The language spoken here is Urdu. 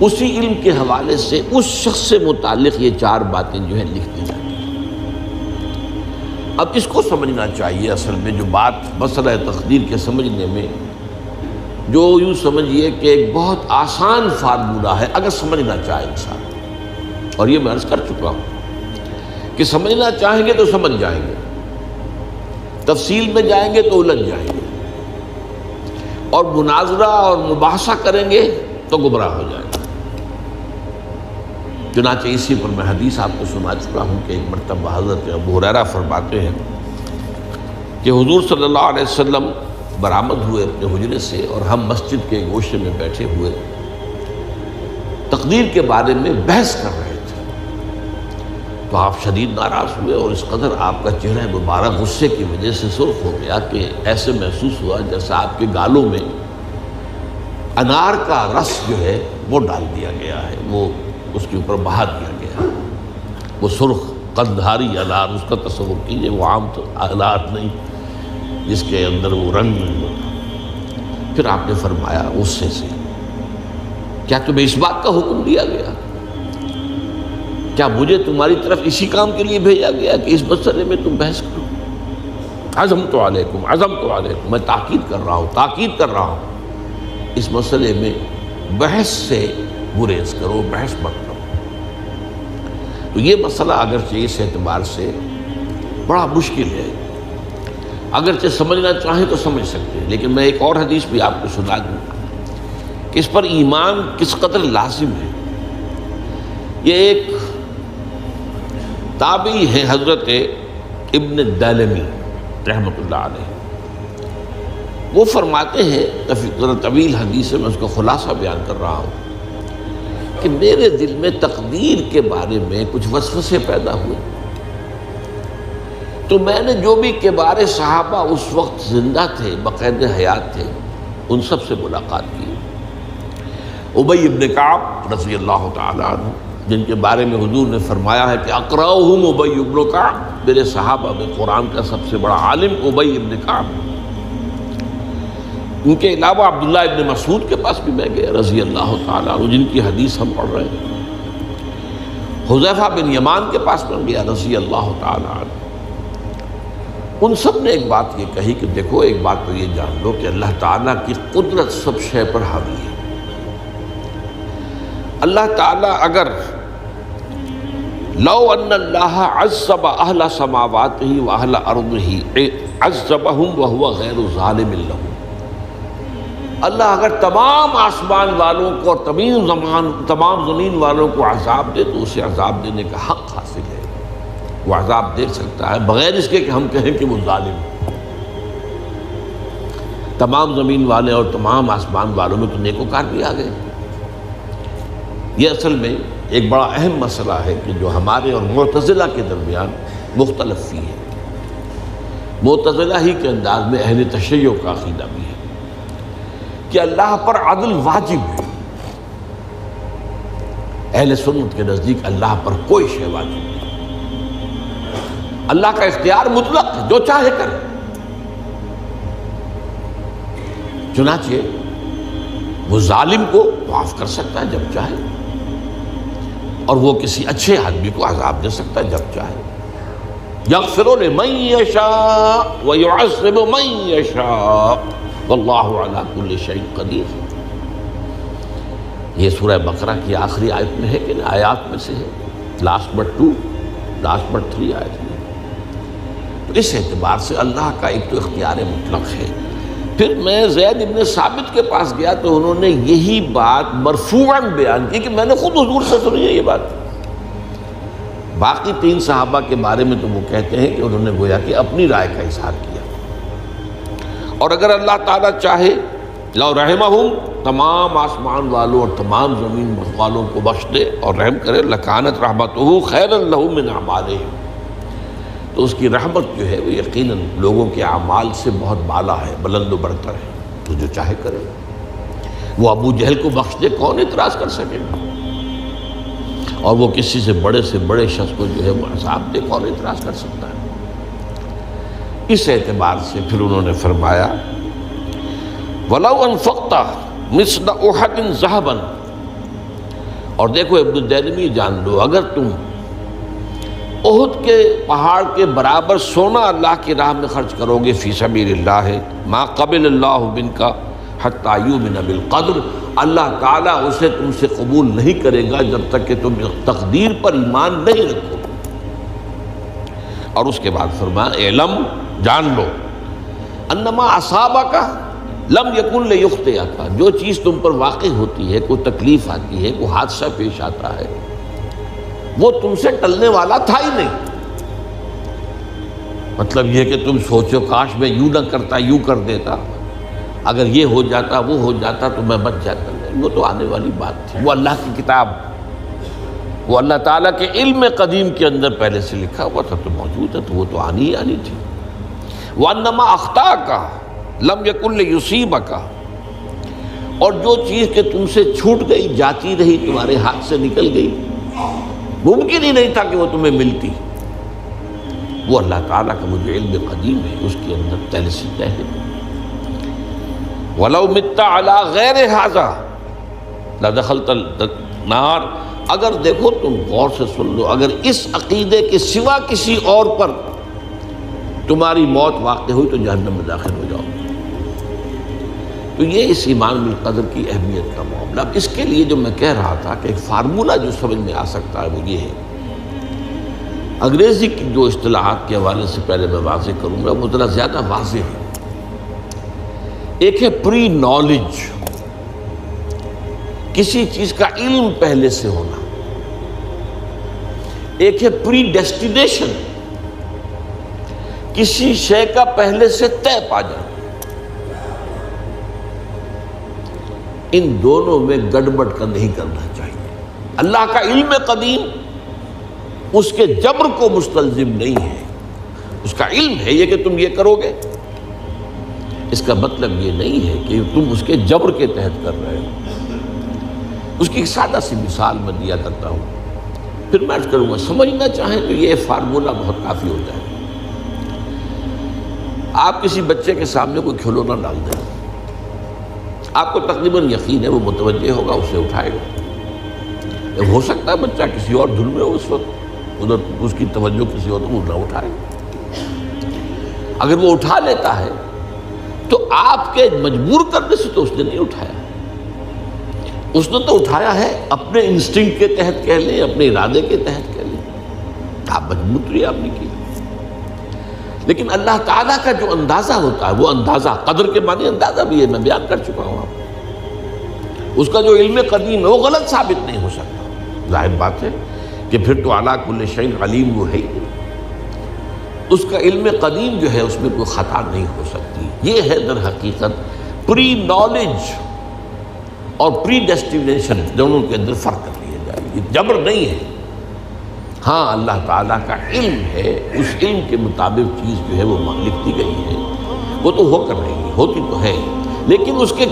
اسی علم کے حوالے سے اس شخص سے متعلق یہ 4 باتیں جو ہیں لکھ دی جاتی ہیں۔ اب اس کو سمجھنا چاہیے، اصل میں جو بات مسئلہ تقدیر کے سمجھنے میں جو یوں سمجھیے کہ ایک بہت آسان فارمولہ ہے اگر سمجھنا چاہے انسان، اور یہ میں عرض کر چکا ہوں کہ سمجھنا چاہیں گے تو سمجھ جائیں گے، تفصیل میں جائیں گے تو الجھ جائیں گے، اور مناظرہ اور مباحثہ کریں گے تو گمراہ ہو جائیں گے۔ چنانچہ اسی پر میں حدیث آپ کو سنا چکا ہوں کہ ایک مرتبہ حضرت ابو ہریرہ فرماتے ہیں کہ حضور صلی اللہ علیہ وسلم برآمد ہوئے اپنے حجرے سے، اور ہم مسجد کے گوشے میں بیٹھے ہوئے تقدیر کے بارے میں بحث کر رہے تھے، تو آپ شدید ناراض ہوئے، اور اس قدر آپ کا چہرہ مبارک غصے کی وجہ سے سرخ ہو گیا کہ ایسے محسوس ہوا جیسا آپ کے گالوں میں انار کا رس جو ہے وہ ڈال دیا گیا ہے، وہ اس کے اوپر بہا دیا گیا، وہ سرخ قندھاری انار، اس کا تصور کیجئے، وہ عام تو انار نہیں جس کے اندر وہ رنگ نہیں ہوتا۔ پھر آپ نے فرمایا غصے سے، کیا تمہیں اس بات کا حکم دیا گیا؟ کیا مجھے تمہاری طرف اسی کام کے لیے بھیجا گیا کہ اس مسئلے میں تم بحث کرو؟ عزمت علیکم، میں تاکید کر رہا ہوں اس مسئلے میں بحث سے گریز کرو، بحث مت کرو۔ تو یہ مسئلہ اگرچہ اس اعتبار سے بڑا مشکل ہے، اگرچہ سمجھنا چاہیں تو سمجھ سکتے ہیں، لیکن میں ایک اور حدیث بھی آپ کو سنا دوں کہ اس پر ایمان کس قدر لازم ہے۔ یہ ایک تابعی ہے حضرت ابن الدیلمی رحمۃ اللہ علیہ، وہ فرماتے ہیں، طویل حدیث ہے، میں اس کا خلاصہ بیان کر رہا ہوں، کہ میرے دل میں تقدیر کے بارے میں کچھ وسوسے پیدا ہوئے، تو میں نے جو بھی کبار صحابہ اس وقت زندہ تھے، بقید حیات تھے، ان سب سے ملاقات کی۔ ابی ابن کعب رضی اللہ تعالیٰ عنہ، جن کے بارے میں حضور نے فرمایا ہے کہ اقرأہم ابی ابن کعب، میرے صحابہ میں قرآن کا سب سے بڑا عالم ابی ابن کعب۔ ان کے علاوہ عبداللہ ابن مسعود کے پاس بھی میں گیا رضی اللہ تعالیٰ عنہ، جن کی حدیث ہم پڑھ رہے ہیں۔ حذیفہ بن یمان کے پاس میں گیا رضی اللہ تعالیٰ عنہ۔ ان سب نے ایک بات یہ کہی کہ دیکھو، ایک بات تو یہ جان لو کہ اللہ تعالیٰ کی قدرت سب شے پر حاوی ہے۔ اللہ تعالیٰ اگر لو ان اللہ عذب اہل سماواتہ واہل ارضہ عذبہم وہو غیر ظالم لہم، اللہ اگر تمام آسمان والوں کو اور تمام زمین والوں کو عذاب دے تو اسے عذاب دینے کا حق حاصل ہے، وہ عذاب دے سکتا ہے بغیر اس کے کہ ہم کہیں کہ وہ ظالم ہے۔ تمام زمین والے اور تمام آسمان والوں میں تو نیکوکار بھی آ گئے۔ یہ اصل میں ایک بڑا اہم مسئلہ ہے کہ جو ہمارے اور معتزلہ کے درمیان مختلف فی ہے۔ معتزلہ ہی کے انداز میں اہل تشیع کا عقیدہ بھی ہے کہ اللہ پر عدل واجب ہے، اہل سنت کے نزدیک اللہ پر کوئی شے واجب نہیں، اللہ کا اختیار مطلق ہے، جو چاہے کرے۔ چنانچہ وہ ظالم کو معاف کر سکتا ہے جب چاہے، اور وہ کسی اچھے آدمی کو عذاب دے سکتا ہے جب چاہے۔ یغفر لمن یشاء ویعذب من یشاء واللہ علی کل شیء قدیر۔ یہ سورہ بقرہ کی آخری آیت میں ہے کہ آیات میں سے ہے، لاسٹ بٹ 3 آیت میں۔ تو اس اعتبار سے اللہ کا ایک تو اختیار مطلق ہے۔ پھر میں زید ابن ثابت کے پاس گیا تو انہوں نے یہی بات مرفوعاً بیان کی کہ میں نے خود حضور سے سنی ہے یہ بات۔ باقی 3 صحابہ کے بارے میں تو وہ کہتے ہیں کہ انہوں نے گویا کہ اپنی رائے کا اظہار کیا، اور اگر اللہ تعالیٰ چاہے لو رحمہم، تمام آسمان والوں اور تمام زمین والوں کو بخش دے اور رحم کرے، لکانت رحمتہ خیرا لہم من اعمالہم، تو اس کی رحمت جو ہے وہ یقیناً لوگوں کے اعمال سے بہت بالا ہے، بلند و برتر ہے، تو جو چاہے کرے۔ وہ ابو جہل کو بخش دے، کون اعتراض کر سکے گا؟ اور وہ کسی سے بڑے شخص کو جو ہے وہ عذاب دے، کون اعتراض کر سکتا ہے؟ اس اعتبار سے پھر انہوں نے فرمایا وَلَوْ أَنفَقْتَ مِثْلَ أُحَدٍ ذَهَبًا اور دیکھو ابن الدینمی جان لو، اگر تم احد کے پہاڑ کے برابر سونا اللہ کی راہ میں خرچ کرو گے فی سبیل اللہ، ما قبل اللہ منک حتی یؤمن بالقدر، اللہ تعالیٰ اسے تم سے قبول نہیں کرے گا جب تک کہ تم تقدیر پر ایمان نہیں رکھو۔ اور اس کے بعد فرمایا اعلم، جان لو، انما اصابک لم یکن لیخطئک، جو چیز تم پر واقع ہوتی ہے، کوئی تکلیف آتی ہے، کوئی حادثہ پیش آتا ہے، وہ تم سے ٹلنے والا تھا ہی نہیں۔ مطلب یہ کہ تم سوچو کاش میں یوں نہ کرتا، یوں کر دیتا، اگر یہ ہو جاتا، وہ ہو جاتا تو میں بچ جاتا، نہیں، وہ تو آنے والی بات تھی، وہ اللہ کی کتاب، وہ اللہ تعالیٰ کے علم قدیم کے اندر پہلے سے لکھا ہوا تھا، تو موجود ہے، تو وہ تو آنی ہی آنی تھی۔ وَأَنَّمَا أَخْطَأَكَ لَمْ يَكُنْ لِيُصِيبَكَ، اور جو چیز کہ تم سے چھوٹ گئی، جاتی رہی، تمہارے ہاتھ سے نکل گئی، ممکن ہی نہیں تھا کہ وہ تمہیں ملتی، وہ اللہ تعالیٰ کا مجھے علم قدیم ہے، اس کے اندر پہلے سے طے ہے۔ وَلَوْ مِتَّ عَلَىٰ غَيْرِ هَذَا لَدَخَلْتَ النَّارَ، اگر دیکھو تم غور سے سن لو، اگر اس عقیدے کے سوا کسی اور پر تمہاری موت واقع ہوئی تو جہنم میں داخل ہو جاؤ۔ تو یہ اس ایمان بالقدر کی اہمیت کا معاملہ۔ اب اس کے لیے جو میں کہہ رہا تھا کہ ایک فارمولہ جو سمجھ میں آ سکتا ہے وہ یہ ہے، انگریزی کی جو اصطلاحات کے حوالے سے پہلے میں واضح کروں گا، وہ ذرا زیادہ واضح ہے۔ ایک ہے پری نالج، کسی چیز کا علم پہلے سے ہونا، ایک ہے پری ڈیسٹینیشن، کسی شے کا پہلے سے طے پا جانا۔ ان دونوں میں گڑبڑ کا نہیں کرنا چاہیے۔ اللہ کا علم قدیم اس کے جبر کو مستلزم نہیں ہے، اس کا علم ہے یہ کہ تم یہ کرو گے، اس کا مطلب یہ نہیں ہے کہ تم اس کے جبر کے تحت کر رہے ہو۔ اس کی ایک سادہ سی مثال میں دیا کرتا ہوں، پھر میں عرض کروں گا، سمجھنا چاہیں تو یہ فارمولہ بہت کافی ہو جائے۔ آپ کسی بچے کے سامنے کوئی کھلونا ڈال دیں، آپ کو تقریباً یقین ہے وہ متوجہ ہوگا، اسے اٹھائے گا۔ ہو سکتا ہے بچہ کسی اور دھن میں ہو اس وقت، ادھر اس کی توجہ کسی اور کو نہ اٹھائے گا۔ اگر وہ اٹھا لیتا ہے تو آپ کے مجبور کرنے سے تو اس نے نہیں اٹھایا، اس نے تو اٹھایا ہے اپنے انسٹنکٹ کے تحت کہہ لیں، اپنے ارادے کے تحت کہہ لیں، آپ مجبور تو یہ آپ نے کی۔ لیکن اللہ تعالیٰ کا جو اندازہ ہوتا ہے، وہ اندازہ قدر کے معنی اندازہ بھی ہے، میں بیان کر چکا ہوں آپ، اس کا جو علم قدیم ہے وہ غلط ثابت نہیں ہو سکتا۔ ظاہر بات ہے کہ پھر تو اعلیٰ کل شیء علیم وہ ہے، اس کا علم قدیم جو ہے اس میں کوئی خطا نہیں ہو سکتی۔ یہ ہے در حقیقت پری نالج اور پری ڈیسٹینیشن، دونوں کے اندر فرق کر لیا جائے، یہ جبر نہیں ہے۔ ہاں اللہ تعالیٰ کا علم ہے، اس علم کے مطابق چیز جو ہے وہ لکھتی گئی ہے، وہ تو ہو کر رہی ہے، ہوتی تو ہے، لیکن اس کے